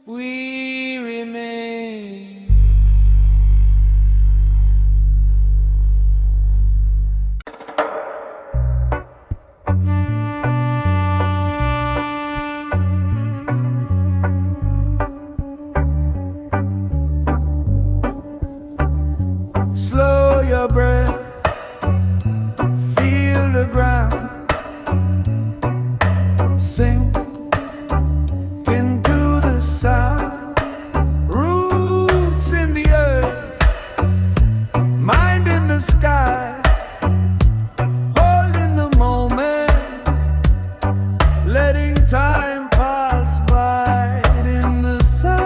we remain. Slow your breath, feel the ground, sink into the sound, roots in the earth, mind in the sky, holding the moment, letting time pass by in the silence.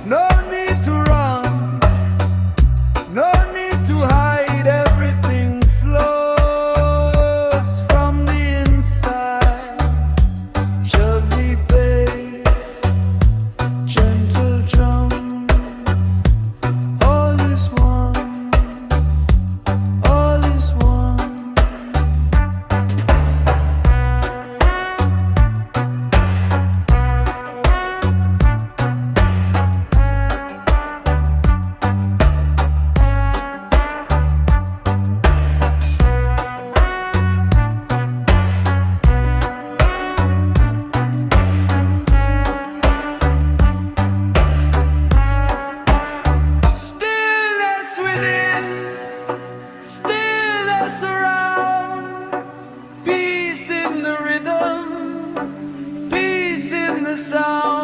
No need to run, no need to hide, everything flows from the inside. Heavy bass, gentle drum, all is one, all is one. Stillness within, stillness around, peace in the rhythm, peace in the sound.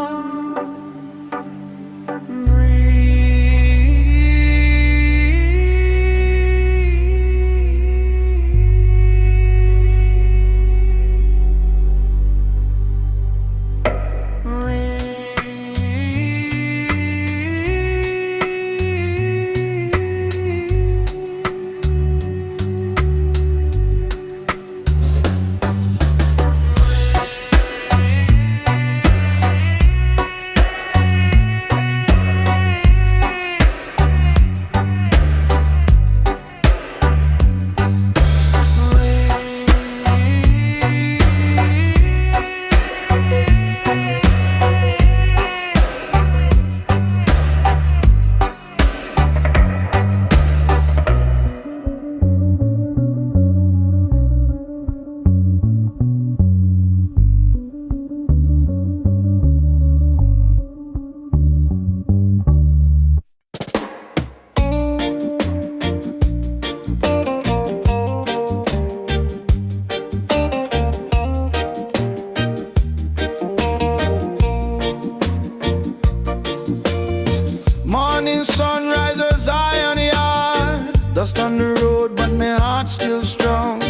Morning sunrise as I on the yard, dust on the road but my heart's still strong.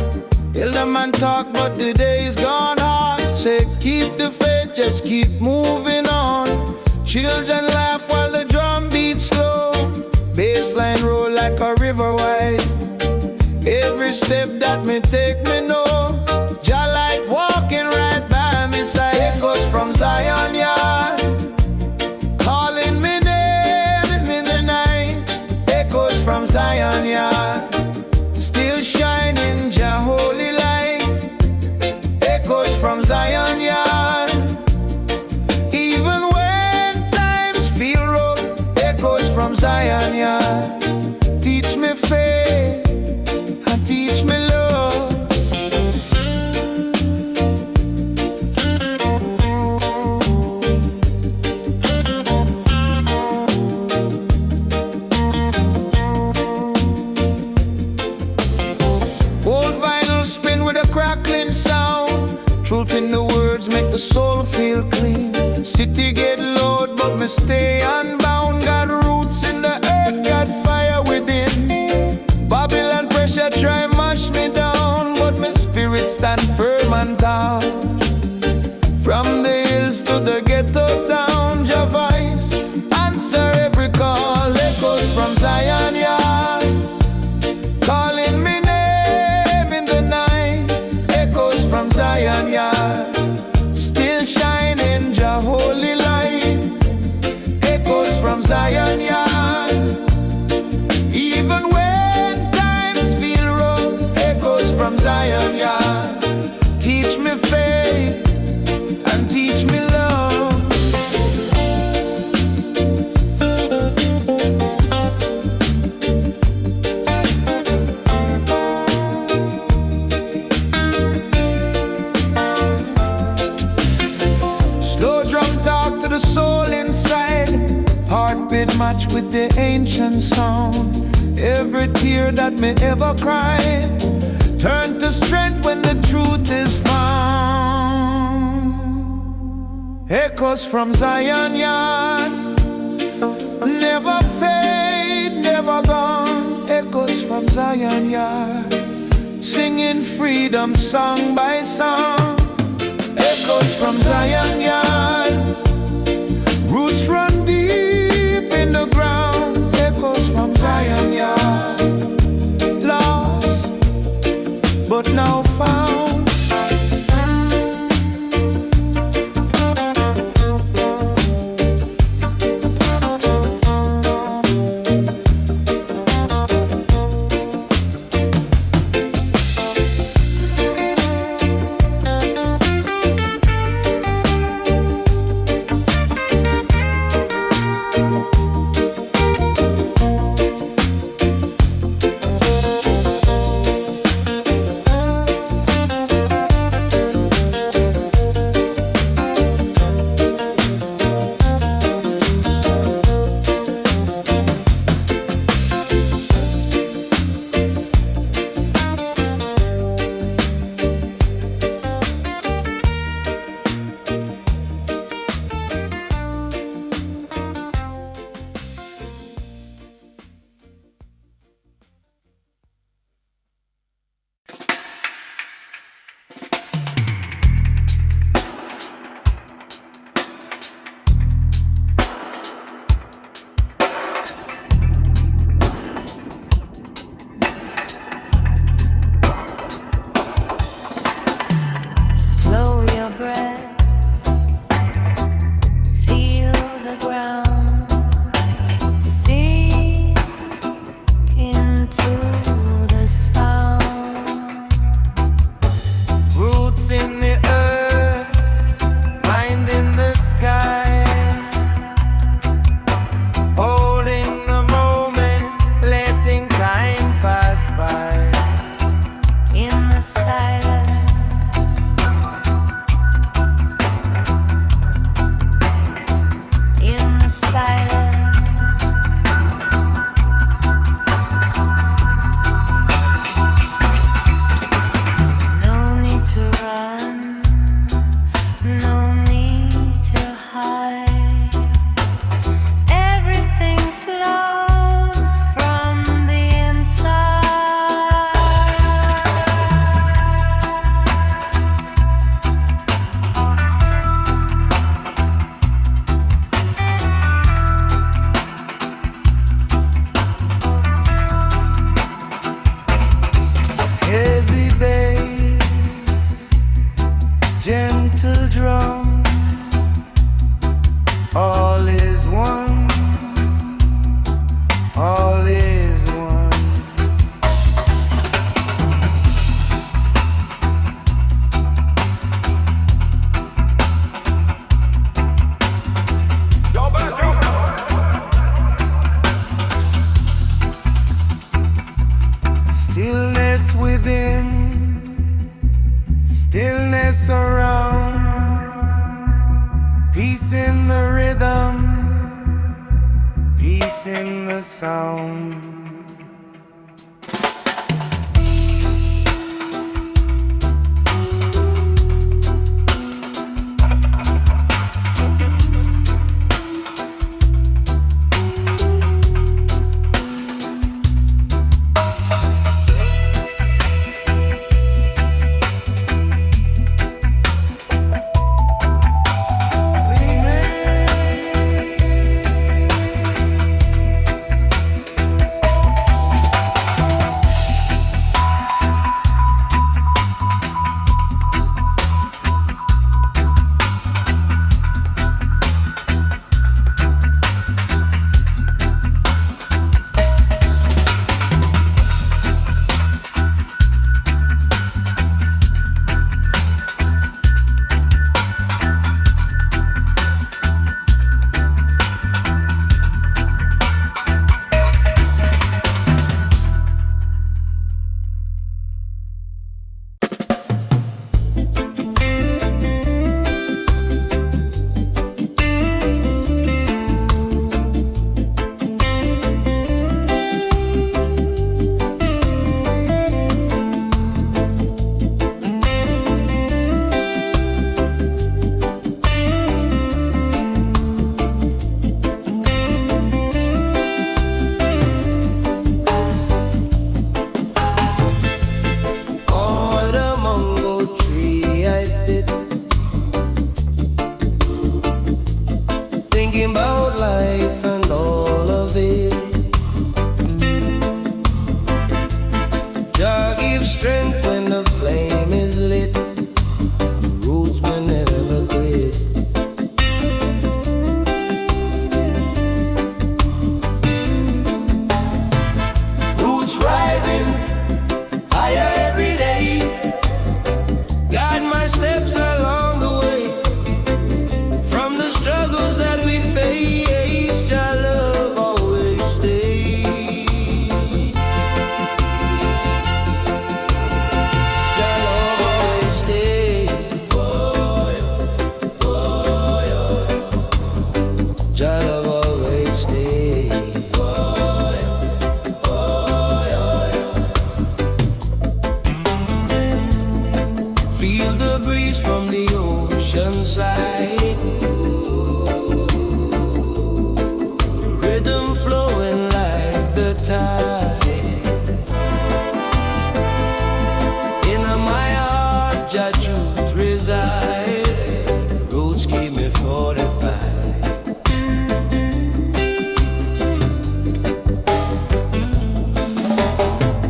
Hear the man talk but the day's gone hard. Say keep the faith, just keep moving on. Children laugh while the drum beats slow. Bassline roll like a river wide. Every step that me take me know Jah light walking right by me side. Echoes from Zion yard, calling me name in the night. Echoes from Zion yard, still shining Jah holy light. Echoes from Zion yard, even when times feel rough. Echoes from Zion yard, teach me faith and teach me love. Old vinyl spin with a crackling sound. Truth in the words make the soul feel clean. City get loud but me stay unbound. Got roots in the earth, got fire within. Babylon pressure try mash me down, but my spirit stand firm and tall. From the hills to the ghetto town, Jah voice answer every call. Echoes from Zion yard, calling me name in the night. Echoes from Zion yard, still shining Jah holy light. Echoes from Zion yard, redemption song. Every tear that me ever cried turn to strength when the truth is found. Echoes from Zion yard, never fade, never gone. Echoes from Zion yard, singing freedom song by song. Echoes from Zion yard, roots run deep in the ground. Echoes from Zion yard, lost but now found. tide. In my heart, Jah truth reside. Roots keep me fortified.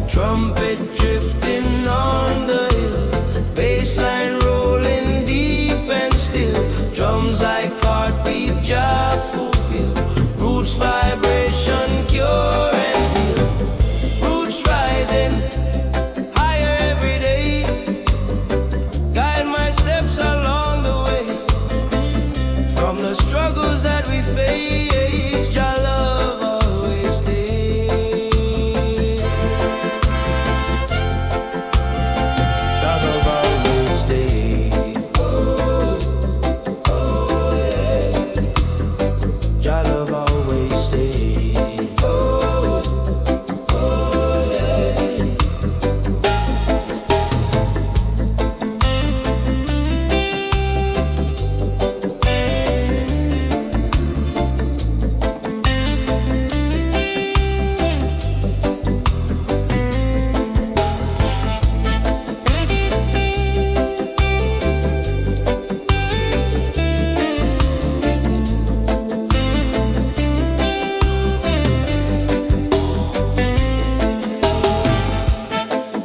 Trumpet drifting on the hill, bassline rolling deep and still. Drums like heartbeat, Jah fulfill. Roots vibration, cure and heal. Roots rising higher every day. Guide my steps along the way. From the struggles that we face, Jah love always stays. Jah love always stays. Jah love always stays.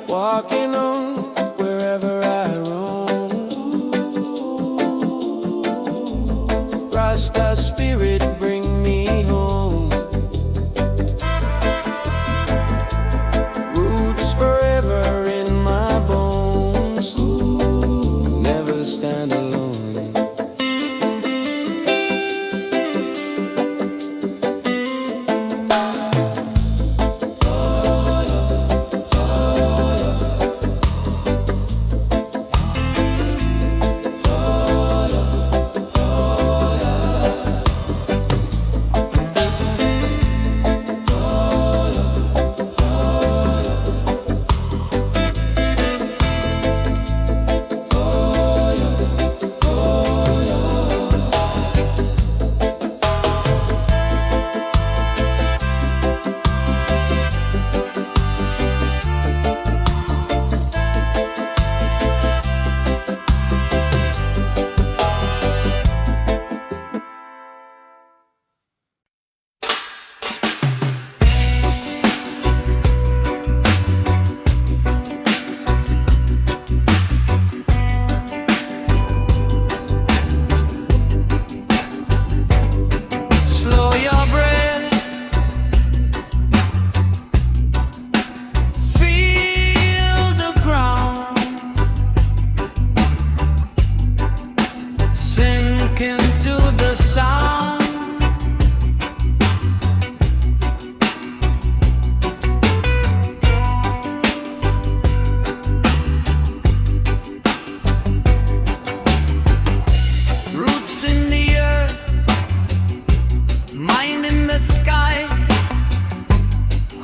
Walking on wherever I roam. Rasta spirit bring me home. Roots forever in my bones. Never stand alone. Slow your breath. Feel the ground. Sink into the sound. Roots in the earth, mind in the sky,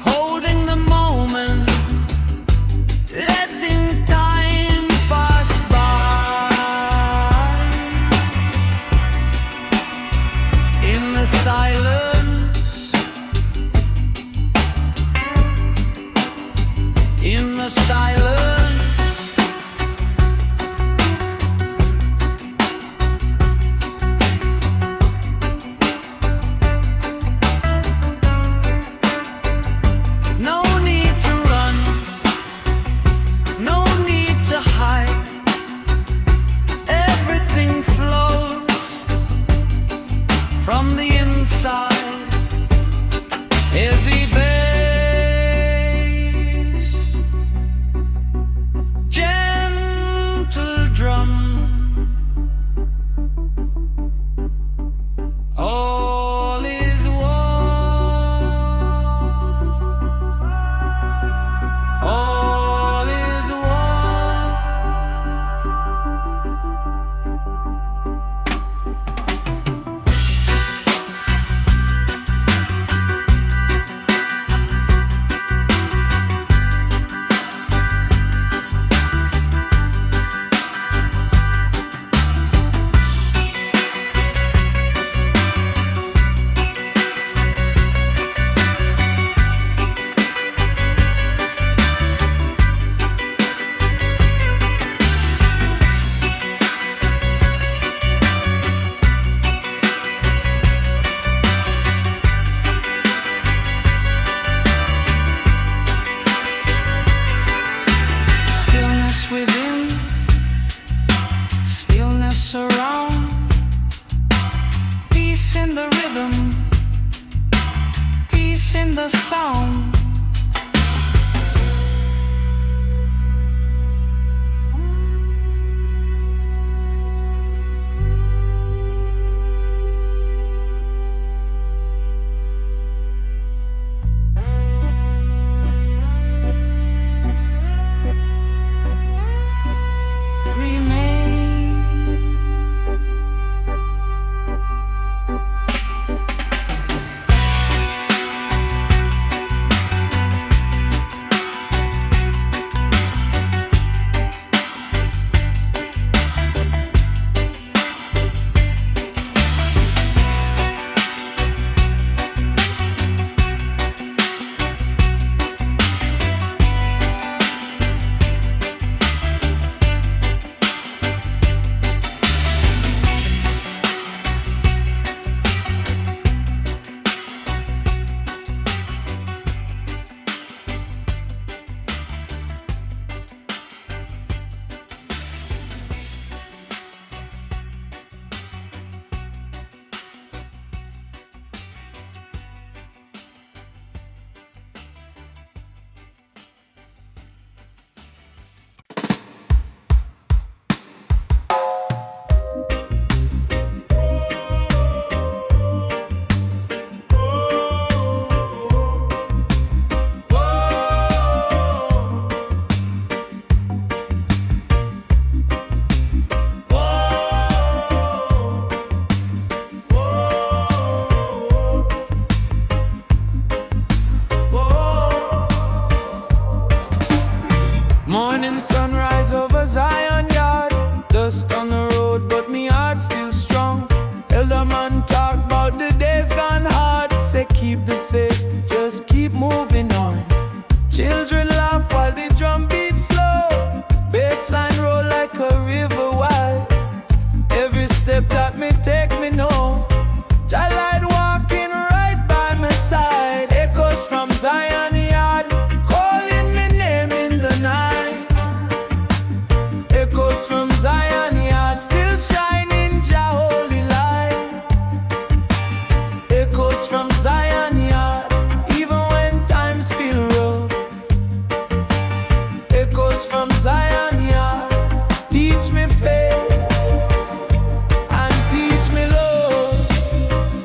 holding the moment, letting time pass by. In the silence, in the silence. No need to run, no need to hide. Everything flows from the inside. Heavy bass, When sunrise over Zion yard, dust on the road, but me heart still strong. Elder man talk about the days gone hard. Say keep the faith, just keep moving on. Children laugh while the drum beats slow. Bassline roll like a river wide. Every step that me take, me know Jah light walking right by my side. Echoes from Zion yard, calling me name in the night. Echoes from Zion yard, still shining Jah holy light. Echoes from Zion yard, even when times feel rough. Echoes from Zion yard, teach me faith and teach me love.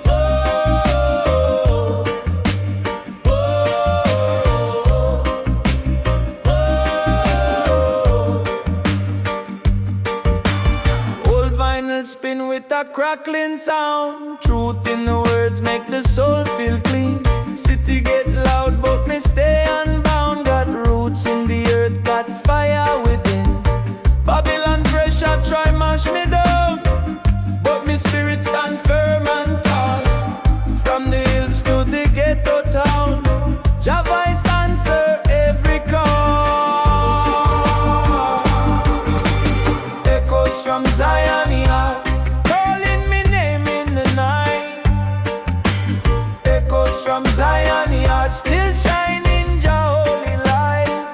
Oh, oh, oh. Old vinyl spin with a crackling sound. Truth in the words make the soul feel clean. City get loud but me stay unbound. Got roots in the earth, got fire within. Babylon pressure try mash me down, but me spirit stand firm and tall. From the hills to the ghetto town, Jah voice answer every call. Echoes from Zion yard, calling me name in the night. Echoes from Zion yard, still shining Jah holy light.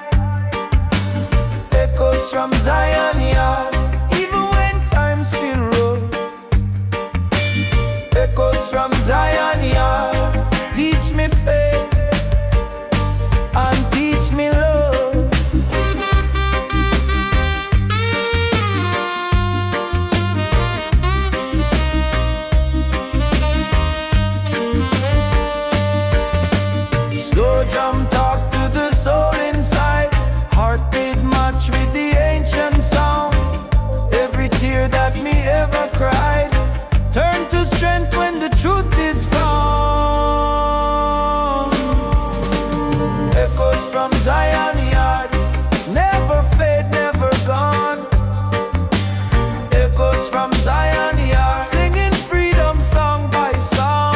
Echoes from Zion yard, even when times feel rough. Echoes from Zion yard, teach me faith and teach me love. Slow drum talk to the soul inside. Heartbeat match with the ancient sound. Every tear that me ever cried turn to strength when the truth is found. Echoes from Zion yard, never fade, never gone. Echoes from Zion yard, singing freedom song by song.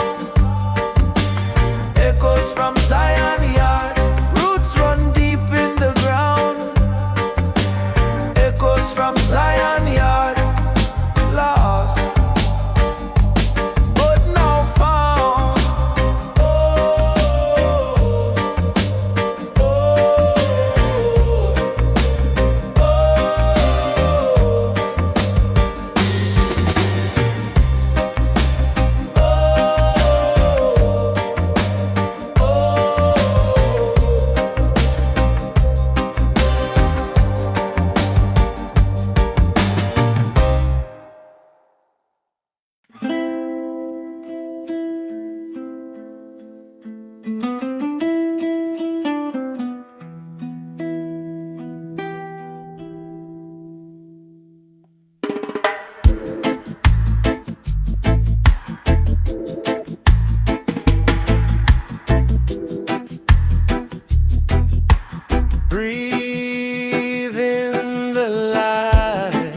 Echoes from Zion yard, roots run deep in the ground. Echoes from Zion yard, lost but now found. Oh, oh, breathe in the light,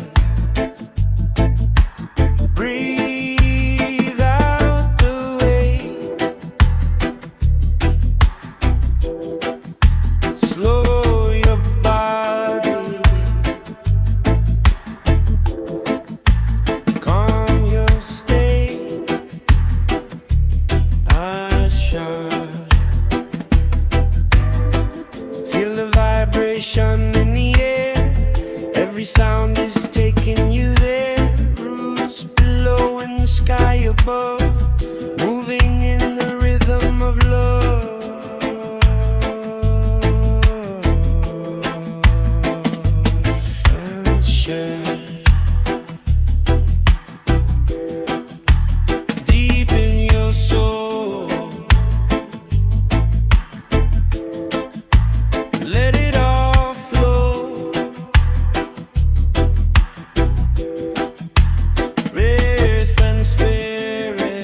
breathe out the weight. Slow your body, calm your state. Usher, feel the vibration in the air. Every sound is taking you there. Roots below and the sky above, moving in the rhythm of love. Sunshine deep in your soul. Let it all flow. Earth and spirit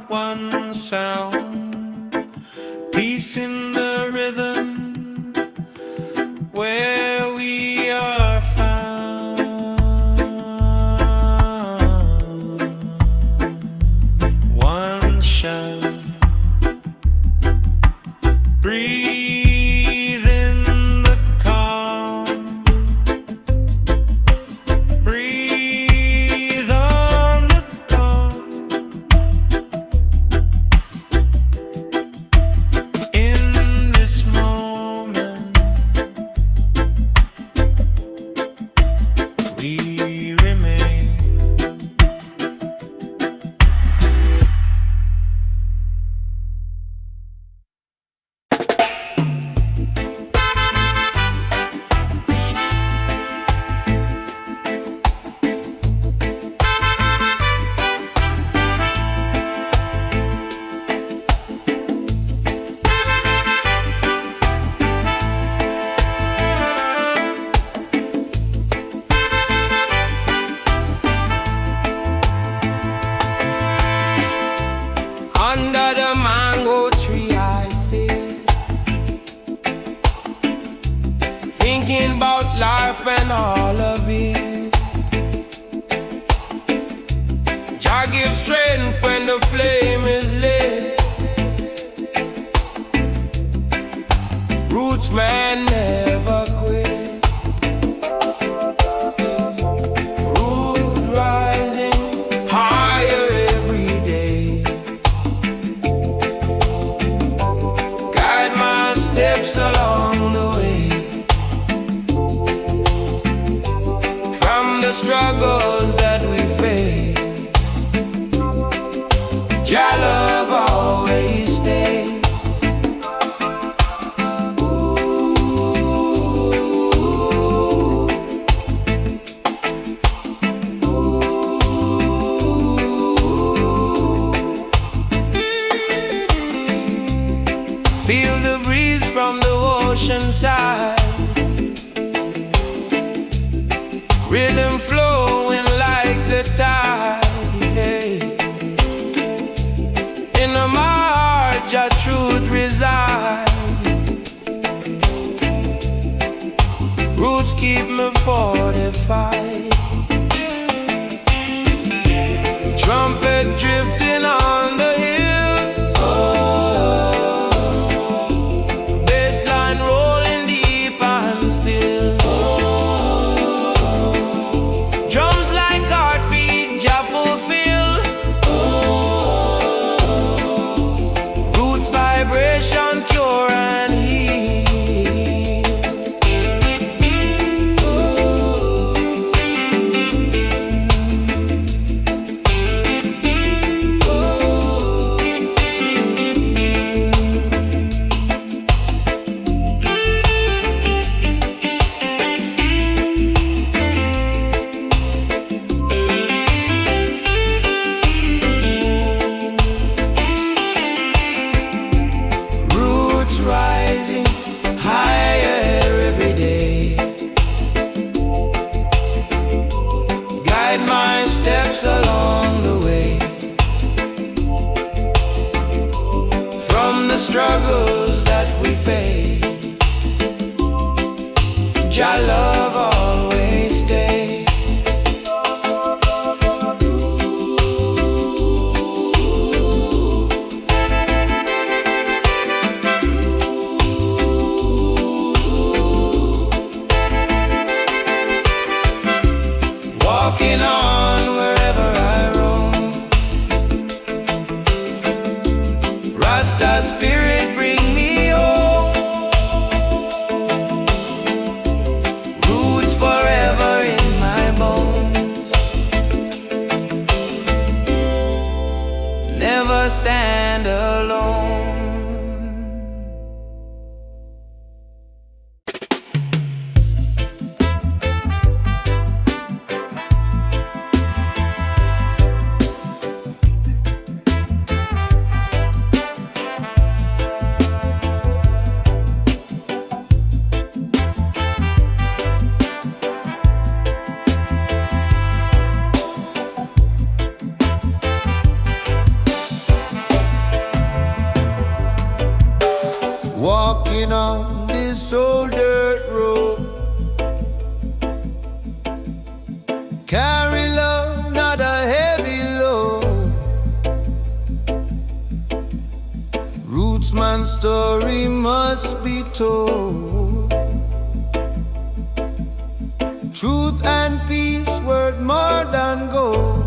one sound, peace in the rhythm where we are found. One shout, breathe in the calm, breathe on the calm. In this moment, we remain. Under the mango tree I sit, thinking about life and all of it. Jah give strength when the flame is lit. Roots man never quit. Root rising higher every day. Guide my steps along the way. From the struggles that we face, Jah love always stays. Feel the breeze from the ocean side, rhythm flowing like the tide. In my heart, your truth resides. Roots keep me fortified. Trumpet drifting on the hill. Bassline rolling deep and still. Drums like heartbeat, Jah fulfill. Roots vibration cure and heal. Roots rising higher every day. Guide my steps along the way. From the struggles that we face, Jah love always stays. Walking on wherever I roam, Rasta spirit bring me home. Roots forever in my bones. Never stand alone. story must be told. Truth and peace worth more than gold.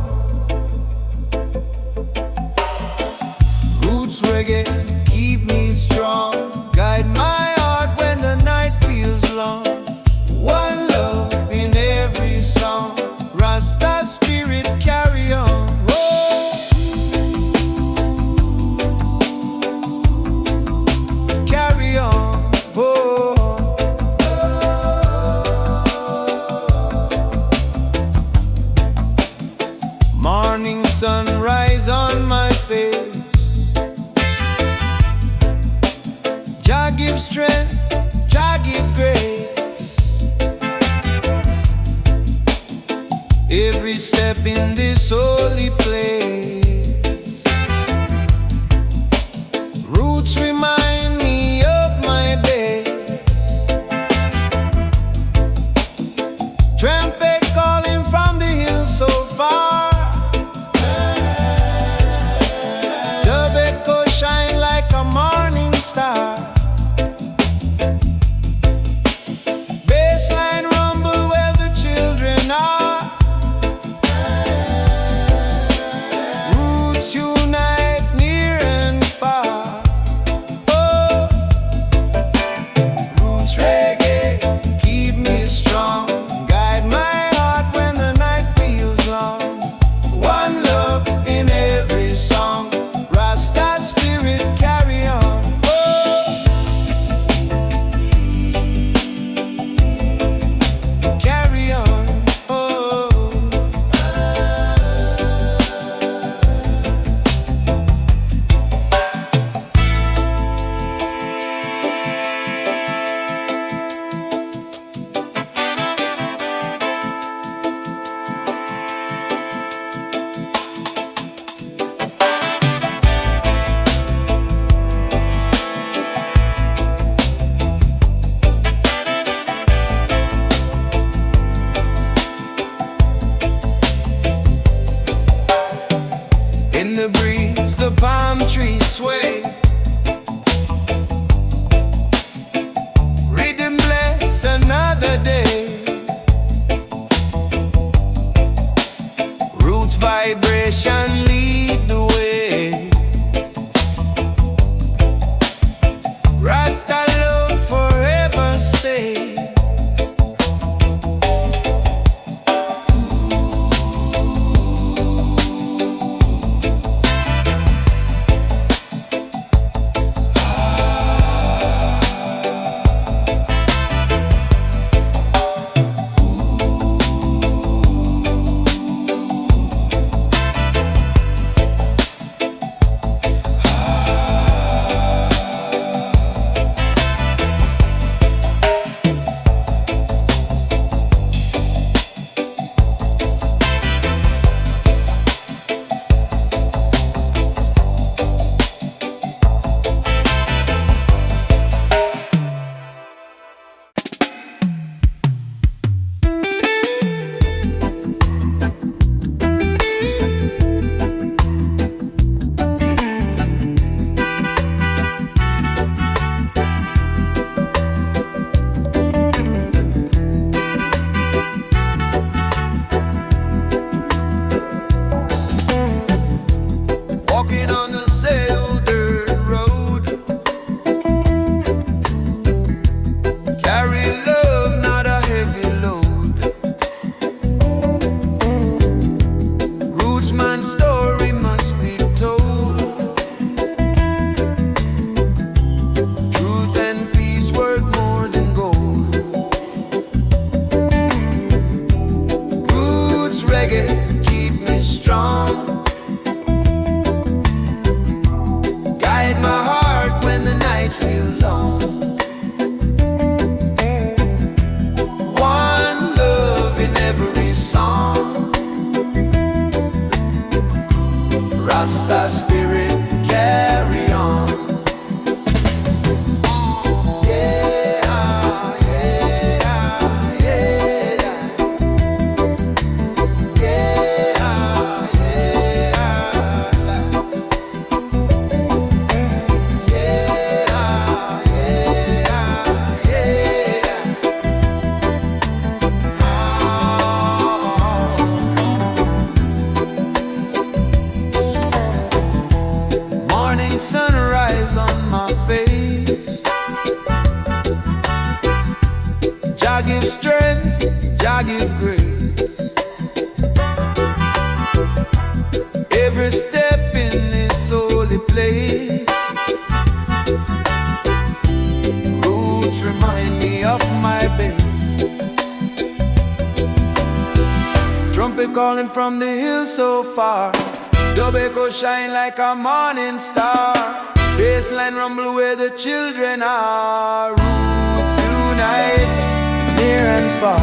Roots reggae keep me strong, guide my heart when the night feels long. One love in every song, Rasta spirit carry on. Oh, carry on. Oh, morning sunrise on my face, Jah give strength, Jah give grace. Every step in this holy place, roots remind me of my base. Trumpet calling from the hills so far, the echo shine like a morning star. Bassline rumble where the children are. Roots unite near and far. Oh, roots reggae keep me strong, guide my heart when the night feels long. One love in every song, Rasta spirit carry on. Oh, carry on. Oh, in the breeze, the palm trees sway. Riddim bless another day. Roots vibration lead the way. Rasta love forever stay. Walking on the sail dirt road, carry love, not a heavy load. Rootsman's story must be told. Truth and peace worth more than gold. Roots reggae keep me strong, guide my heart when the night feels long. One love in every song, Rasta spirit carry on. Yeah, yeah, yeah, yeah, yeah, yeah. trumpet calling from the hill so far. Dub echo shine like a morning star. Bassline rumble where the children are. Roots unite, near and far.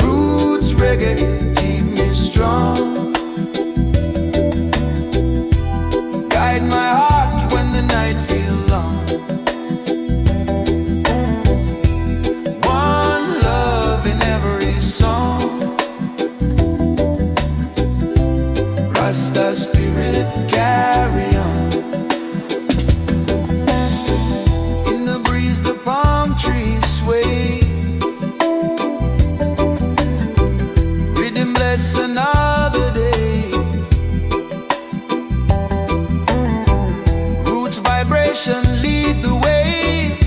Roots reggae, keep me strong. Guide my heart when the night feels long. One love in every song. Rasta spirit carry on. In the breeze the palm trees sway. Riddim bless another day. Roots vibration lead the way.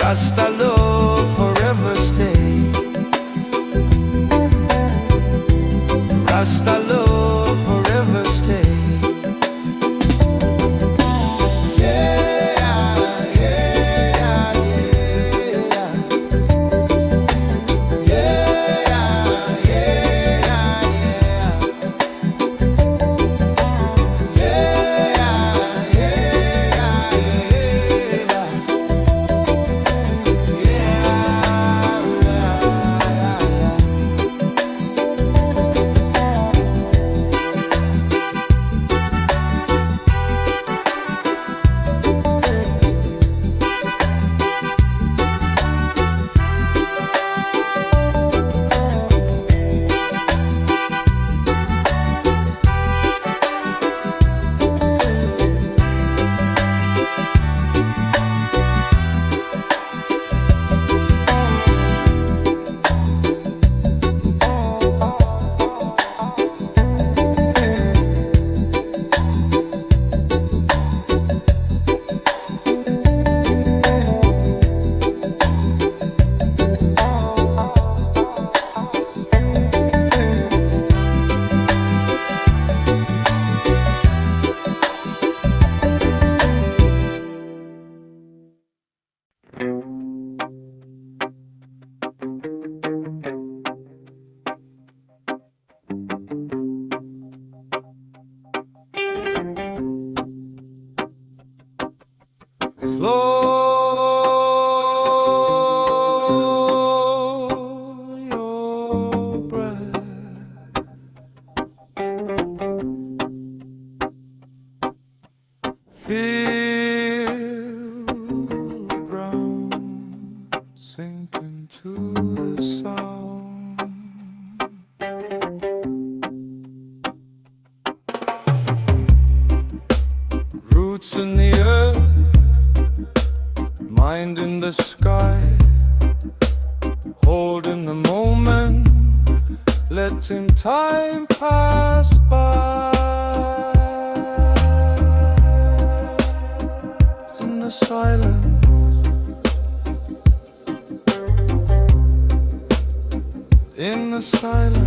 Rasta love forever stay. Rasta love forever stay. Slow your breath. Feel brown sink into the sound. Roots in the earth, mind in the sky, holding the moment, letting time pass by. In the silence, in the silence.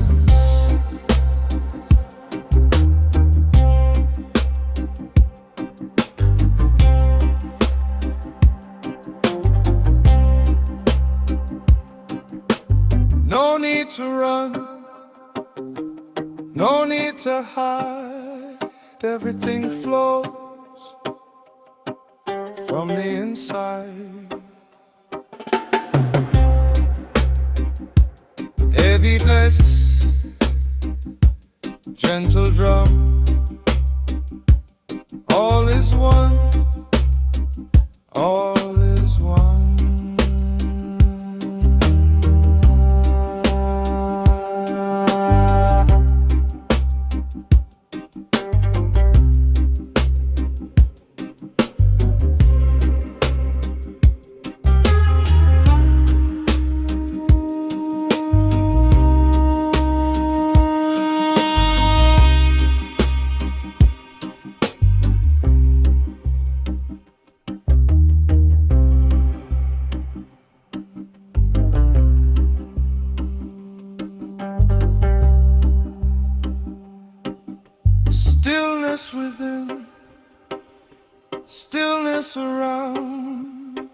No need to run, no need to hide. Everything flows from the inside. Heavy bass, gentle drum, all is one, all is one. Stillness within, stillness around,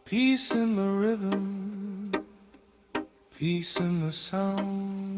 peace in the rhythm, Peace in the sound.